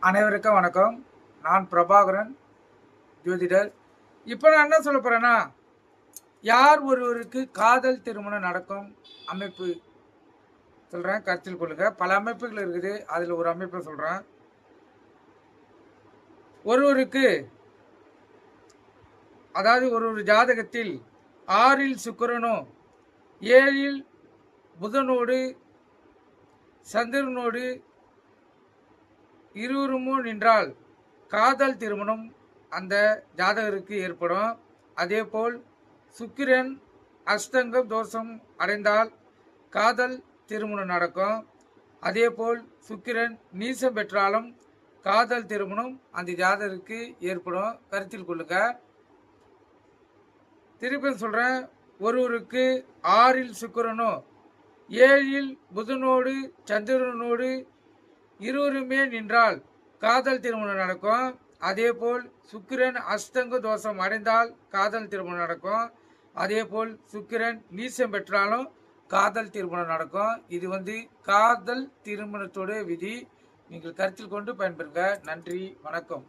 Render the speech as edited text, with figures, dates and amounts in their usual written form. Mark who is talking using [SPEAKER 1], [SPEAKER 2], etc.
[SPEAKER 1] அனைவருக்கும் வணக்கம். நான் பிரபாகரன், ஜோதிடர். இப்போ நான் என்ன சொல்ல போகிறேன்னா, யார் ஒருவருக்கு காதல் திருமணம் நடக்கும் அமைப்பு சொல்கிறேன், கருத்தில் கொள்ளுங்க. பல அமைப்புகள் இருக்குது, அதில் ஒரு அமைப்பை சொல்கிறேன். ஒருவருக்கு, அதாவது ஒரு ஜாதகத்தில் 6ல் சுக்கிரனோ 7ல் புதனோடு சந்திரனோடு இருவருமோ நின்றால் காதல் திருமணம் அந்த ஜாதகருக்கு ஏற்படும். அதேபோல் சுக்கிரன் அஷ்டங்கம் தோஷம் அடைந்தால் காதல் திருமணம் நடக்கும். அதேபோல் சுக்கிரன் நீசம் பெற்றாலும் காதல் திருமணம் அந்த ஜாதகருக்கு ஏற்படும். கருத்தில் கொள்ளுங்க. திருப்பி சொல்கிறேன். ஒருவருக்கு 6ல் சுக்கிரனோ 7ல் புதனோடு சந்திரனோடு இருவருமே நின்றால் காதல் திருமணம் நடக்கும். அதேபோல் சுக்கிரன் அஷ்டங்க தோஷம் அடைந்தால் காதல் திருமணம் நடக்கும். அதேபோல் சுக்கிரன் நீசம் பெற்றாலும் காதல் திருமணம் நடக்கும். இது காதல் திருமணத்தோட விதி. நீங்கள் கருத்தில் கொண்டு பயன்பெறுங்க. நன்றி, வணக்கம்.